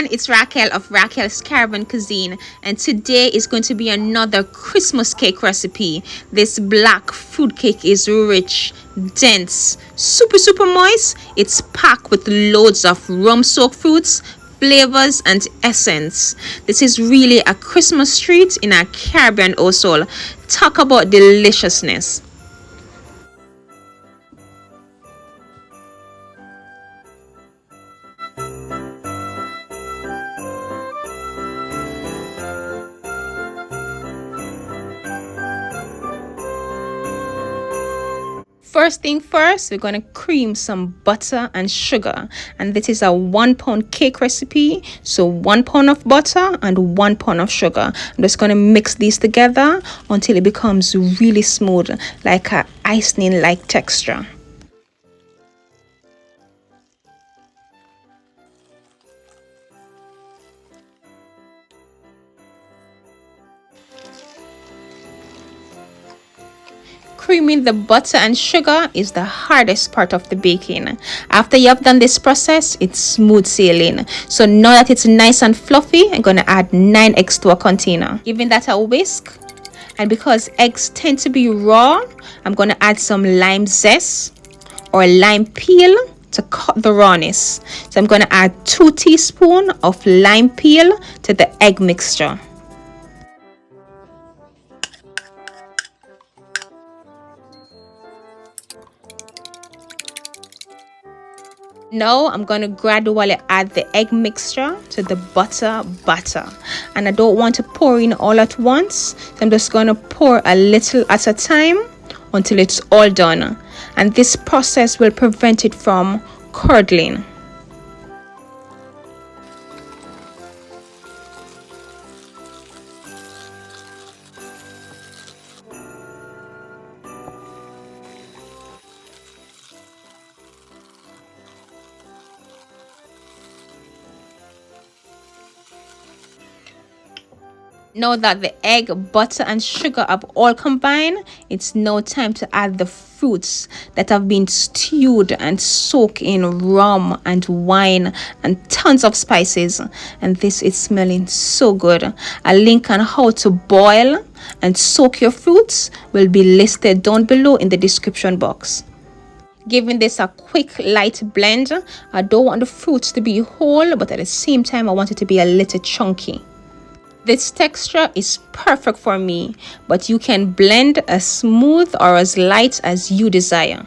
everyone, it's Raquel of Raquel's Caribbean Cuisine, and today is going to be another Christmas cake recipe. This black fruit cake is rich, dense, super moist. It's packed with loads of rum-soaked fruits, flavors and essence. This is really a Christmas treat in a Caribbean household. Talk about deliciousness. First thing first, we're going to cream some butter and sugar, and this is a 1 pound cake recipe, so 1 pound of butter and 1 pound of sugar. I'm just going to mix these together until it becomes really smooth, like a icing like texture. Creaming the butter and sugar is the hardest part of the baking. After you have done this process, it's smooth sailing. So now that it's nice and fluffy, I'm going to add 9 eggs to a container. Giving that a whisk. And because eggs tend to be raw, I'm going to add some lime zest or lime peel to cut the rawness. So I'm going to add 2 teaspoons of lime peel to the egg mixture. Now I'm going to gradually add the egg mixture to the butter batter, and I don't want to pour in all at once, so I'm just going to pour a little at a time until it's all done, and this process will prevent it from curdling. Now that the egg, butter and sugar have all combined, it's now time to add the fruits that have been stewed and soaked in rum and wine and tons of spices. And this is smelling so good. A link on how to boil and soak your fruits will be listed down below in the description box. Giving this a quick light blend. I don't want the fruits to be whole, but at the same time I want it to be a little chunky. This texture is perfect for me, but you can blend as smooth or as light as you desire.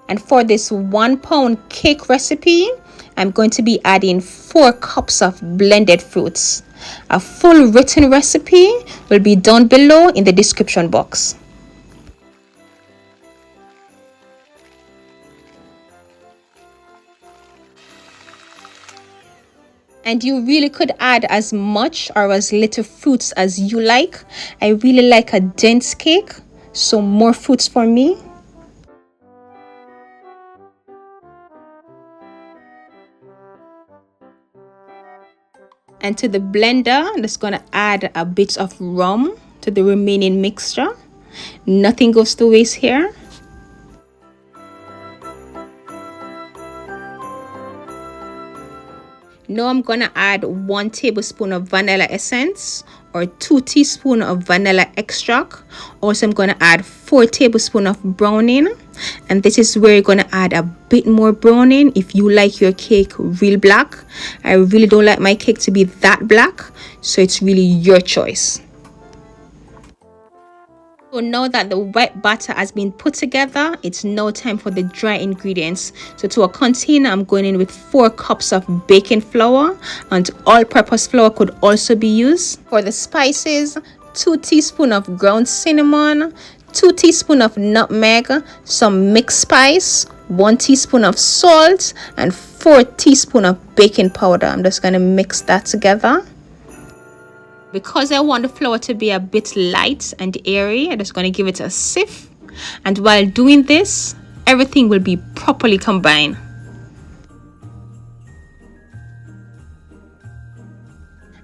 And for this 1 pound cake recipe, I'm going to be adding 4 cups of blended fruits. A full written recipe will be down below in the description box. And you really could add as much or as little fruits as you like. I really like a dense cake, so more fruits for me. And to the blender, I'm just going to add a bit of rum to the remaining mixture. Nothing goes to waste here. Now I'm going to add 1 tablespoon of vanilla essence or 2 teaspoons of vanilla extract. Also, I'm going to add 4 tablespoons of browning. And this is where you're going to add a bit more browning if you like your cake real black. I really don't like my cake to be that black, so it's really your choice. So now that the wet batter has been put together, it's now time for the dry ingredients. So to a container, I'm going in with 4 cups of baking flour, and all-purpose flour could also be used. For the spices, 2 teaspoons of ground cinnamon, 2 teaspoons of nutmeg, some mixed spice, 1 teaspoon of salt, and 4 teaspoons of baking powder. I'm just going to mix that together. Because I want the flour to be a bit light and airy, I'm just going to give it a sieve. And while doing this, everything will be properly combined.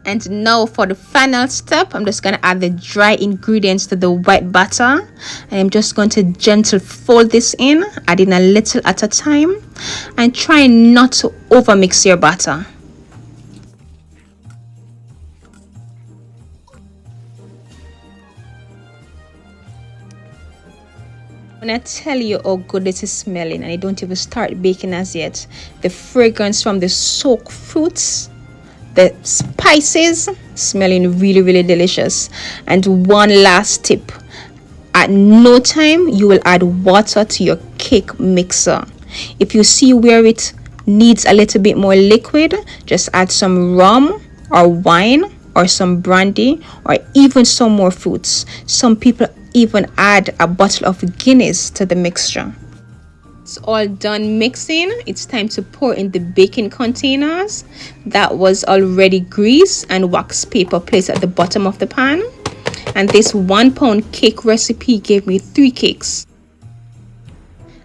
And now for the final step, I'm just going to add the dry ingredients to the white batter. And I'm just going to gently fold this in, adding a little at a time. And try not to overmix your batter. When I tell you how good this is smelling, and I don't even start baking as yet, the fragrance from the soaked fruits, the spices, smelling really, really delicious. And one last tip, at no time you will add water to your cake mixer. If you see where it needs a little bit more liquid, just add some rum or wine or some brandy or even some more fruits. Some people even add a bottle of Guinness to the mixture. It's all done mixing. It's time to pour in the baking containers that was already greased and wax paper placed at the bottom of the pan. And this 1 pound cake recipe gave me 3 cakes.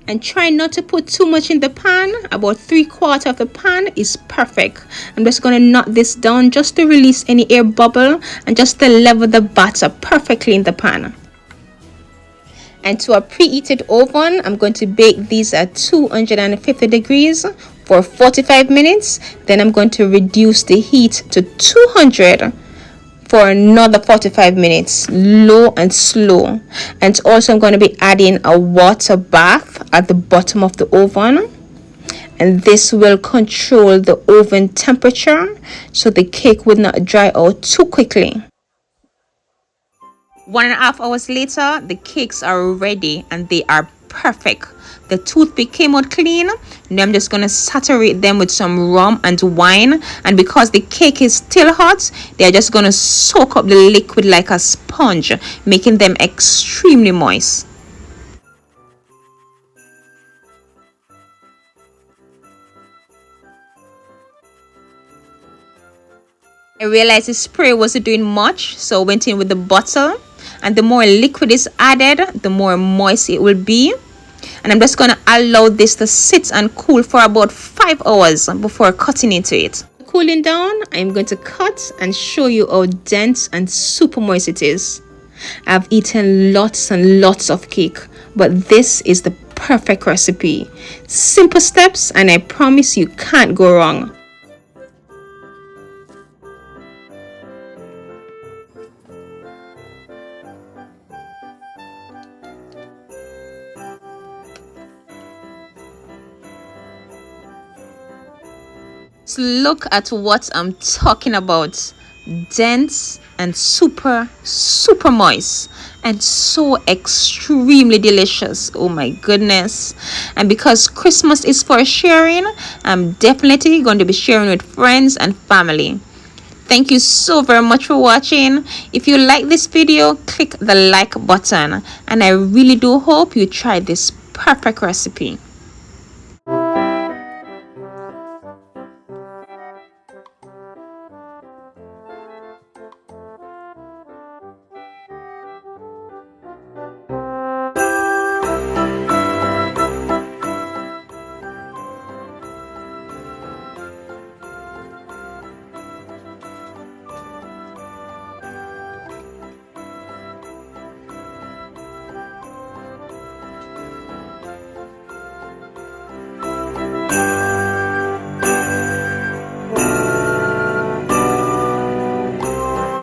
And try not to put too much in the pan. About 3/4 of the pan is perfect. I'm just going to knot this down just to release any air bubble and just to level the batter perfectly in the pan. And to a preheated oven, I'm going to bake these at 250 degrees for 45 minutes. Then I'm going to reduce the heat to 200 for another 45 minutes, low and slow. And also I'm going to be adding a water bath at the bottom of the oven. And this will control the oven temperature so the cake will not dry out too quickly. 1.5 hours later, the cakes are ready and they are perfect. The toothpick came out clean. Now I'm just going to saturate them with some rum and wine. And because the cake is still hot, they're just going to soak up the liquid like a sponge, making them extremely moist. I realized the spray wasn't doing much, so I went in with the bottle. And the more liquid is added, the more moist it will be. And I'm just going to allow this to sit and cool for about 5 hours before cutting into it. Cooling down, I'm going to cut and show you how dense and super moist it is. I've eaten lots and lots of cake, but this is the perfect recipe. Simple steps, and I promise you can't go wrong. So look at what I'm talking about. Dense and super moist and so extremely delicious. Oh my goodness. And because Christmas is for sharing, I'm definitely going to be sharing with friends and family. Thank you so very much for watching. If you like this video, click the like button, and I really do hope you try this perfect recipe.